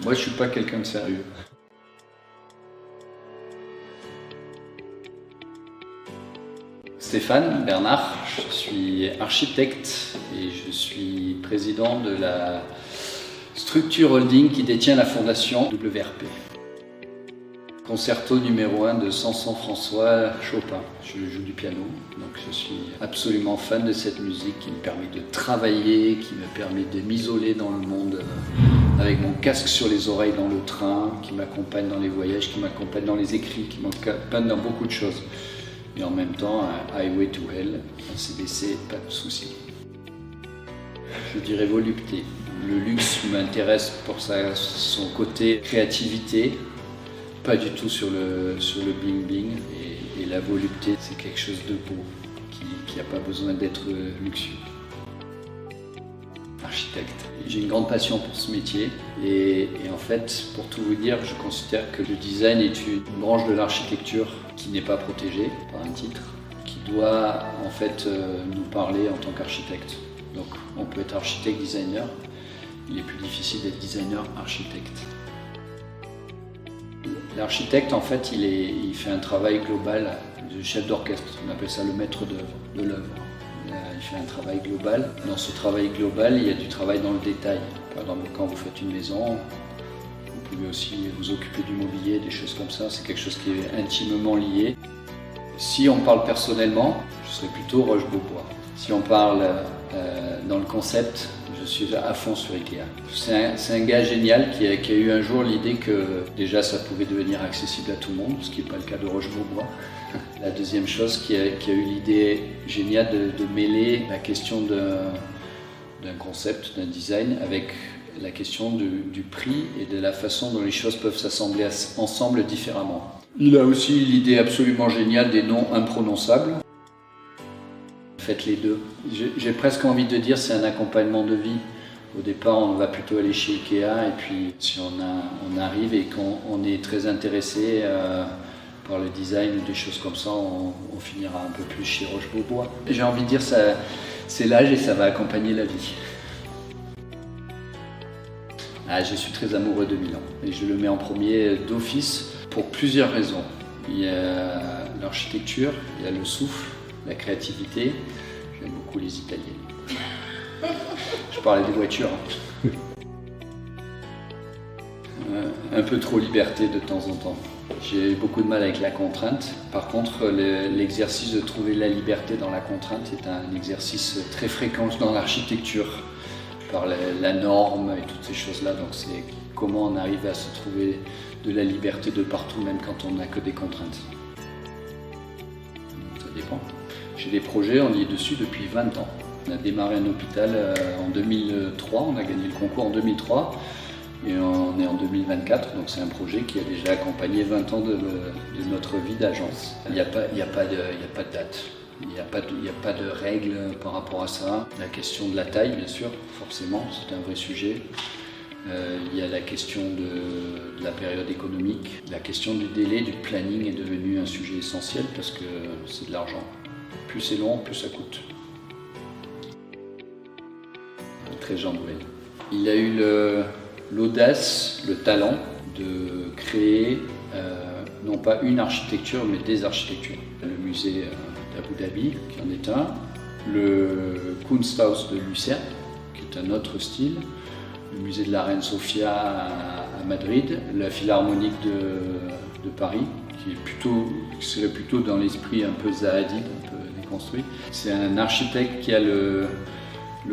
Moi, je suis pas quelqu'un de sérieux. Stéphane Bernard, je suis architecte et je suis président de la structure holding qui détient la fondation WRP. Concerto numéro 1 de Samson François Chopin. Je joue du piano, donc je suis absolument fan de cette musique qui me permet de travailler, qui me permet de m'isoler dans le monde avec mon casque sur les oreilles dans le train, qui m'accompagne dans les voyages, qui m'accompagne dans les écrits, qui m'accompagne dans beaucoup de choses. Et en même temps, un Highway to Hell, un CBC, pas de souci. Je dirais volupté. Le luxe m'intéresse pour son côté créativité, pas du tout sur le bling-bling. Et la volupté, c'est quelque chose de beau, qui n'a pas besoin d'être luxueux. Architecte. J'ai une grande passion pour ce métier et en fait, pour tout vous dire, je considère que le design est une branche de l'architecture qui n'est pas protégée par un titre, qui doit en fait nous parler en tant qu'architecte. Donc on peut être architecte designer, il est plus difficile d'être designer architecte. L'architecte en fait il fait un travail global de chef d'orchestre, on appelle ça le maître de l'œuvre. Il fait un travail global. Dans ce travail global, il y a du travail dans le détail. Par exemple, quand vous faites une maison, vous pouvez aussi vous occuper du mobilier, des choses comme ça. C'est quelque chose qui est intimement lié. Si on parle personnellement, je serais plutôt Roche-Beaubois. Si on parle dans le concept, je suis à fond sur Ikea. C'est un gars génial qui a eu un jour l'idée que déjà ça pouvait devenir accessible à tout le monde, ce qui n'est pas le cas de Roche-Beaubois. La deuxième chose, qui a eu l'idée géniale de mêler la question d'un concept, d'un design, avec la question du prix et de la façon dont les choses peuvent s'assembler ensemble différemment. Il a aussi l'idée absolument géniale des noms imprononçables. Faites les deux. J'ai presque envie de dire c'est un accompagnement de vie. Au départ, on va plutôt aller chez Ikea et puis si on arrive et qu'on est très intéressé par le design ou des choses comme ça, on finira un peu plus chez Roche-Beaubois. J'ai envie de dire c'est l'âge et ça va accompagner la vie. Je suis très amoureux de Milan et je le mets en premier d'office pour plusieurs raisons. Il y a l'architecture, il y a le souffle, la créativité. J'aime beaucoup les Italiens. Je parlais des voitures. Un peu trop liberté de temps en temps. J'ai beaucoup de mal avec la contrainte. Par contre, l'exercice de trouver la liberté dans la contrainte est un exercice très fréquent dans l'architecture, par la norme et toutes ces choses-là. Donc c'est comment on arrive à se trouver de la liberté de partout, même quand on n'a que des contraintes. Ça dépend. J'ai des projets, on y est dessus depuis 20 ans. On a démarré un hôpital en 2003, on a gagné le concours en 2003. Et on est en 2024, donc c'est un projet qui a déjà accompagné 20 ans de notre vie d'agence. Il n'y a pas de date, il n'y a pas de règles par rapport à ça. La question de la taille, bien sûr, forcément, c'est un vrai sujet. Il y a la question de la période économique. La question du délai, du planning est devenue un sujet essentiel parce que c'est de l'argent. Plus c'est long, plus ça coûte. Très Jean Nouvel. Il a eu l'audace, le talent de créer non pas une architecture mais des architectures. Le musée d'Abu Dhabi qui en est un, le Kunsthaus de Lucerne qui est un autre style, le musée de la Reine Sofia à Madrid, la Philharmonique de Paris qui serait plutôt dans l'esprit un peu zahadide, un peu déconstruit. C'est un architecte qui a le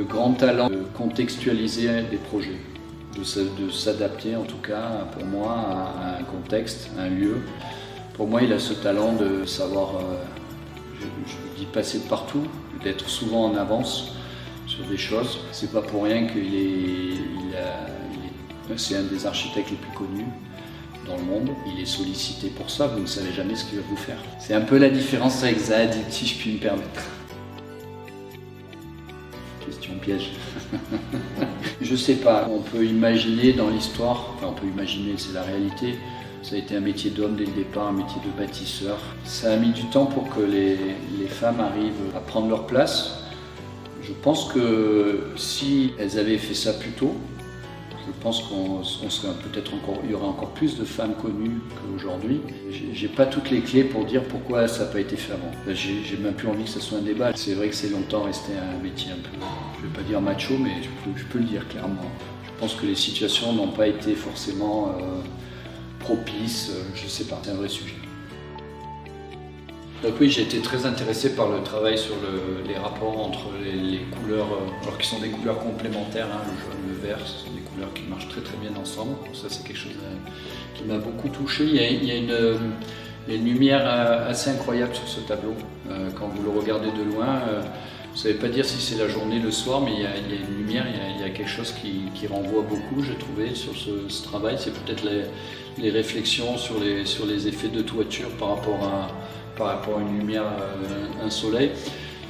grand talent de contextualiser des projets. De s'adapter en tout cas pour moi à un contexte, à un lieu. Pour moi il a ce talent de savoir, je dis passer de partout, d'être souvent en avance sur des choses. C'est pas pour rien c'est un des architectes les plus connus dans le monde. Il est sollicité pour ça, vous ne savez jamais ce qu'il va vous faire. C'est un peu la différence avec Zahadid, si je puis me permettre. Question piège. Je sais pas, on peut imaginer dans l'histoire, enfin on peut imaginer, c'est la réalité, ça a été un métier d'homme dès le départ, un métier de bâtisseur. Ça a mis du temps pour que les femmes arrivent à prendre leur place. Je pense que si elles avaient fait ça plus tôt, Je pense il y aura encore plus de femmes connues qu'aujourd'hui. J'ai pas toutes les clés pour dire pourquoi ça n'a pas été fait avant. J'ai même plus envie que ce soit un débat. C'est vrai que c'est longtemps resté un métier un peu, je vais pas dire macho, mais je peux le dire clairement. Je pense que les situations n'ont pas été forcément propices, je sais pas, c'est un vrai sujet. Donc oui, j'ai été très intéressé par le travail sur les rapports entre les couleurs, alors qui sont des couleurs complémentaires, hein, le jaune, le vert, ce sont des couleurs qui marchent très très bien ensemble. Ça c'est quelque chose qui m'a beaucoup touché. Il y a une lumière assez incroyable sur ce tableau. Quand vous le regardez de loin, vous ne savez pas dire si c'est la journée, le soir, mais il y a une lumière, il y a quelque chose qui renvoie beaucoup, j'ai trouvé, sur ce travail. C'est peut-être les réflexions sur les effets de toiture par rapport à une lumière, un soleil.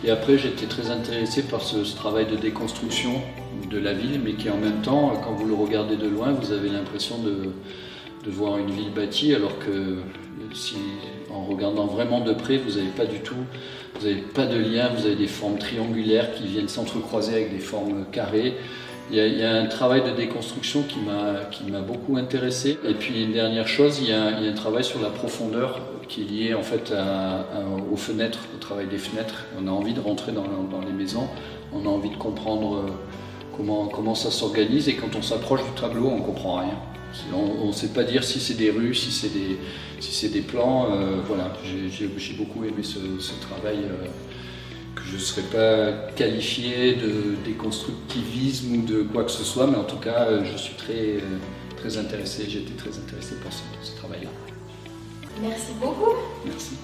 Et après, j'étais très intéressé par ce travail de déconstruction de la ville, mais qui en même temps, quand vous le regardez de loin, vous avez l'impression de voir une ville bâtie, alors que en regardant vraiment de près, vous n'avez pas de lien, vous avez des formes triangulaires qui viennent s'entrecroiser avec des formes carrées. Il y a un travail de déconstruction qui m'a beaucoup intéressé. Et puis une dernière chose, il y a un travail sur la profondeur qui est lié en fait aux fenêtres, au travail des fenêtres. On a envie de rentrer dans les maisons, on a envie de comprendre comment ça s'organise, et quand on s'approche du tableau, on ne comprend rien. On ne sait pas dire si c'est des rues, si c'est des plans. Voilà, j'ai beaucoup aimé ce travail. Que je ne serais pas qualifié de déconstructivisme ou de quoi que ce soit, mais en tout cas, je suis très intéressé, j'ai été très intéressé par ce travail-là. Merci beaucoup. Merci.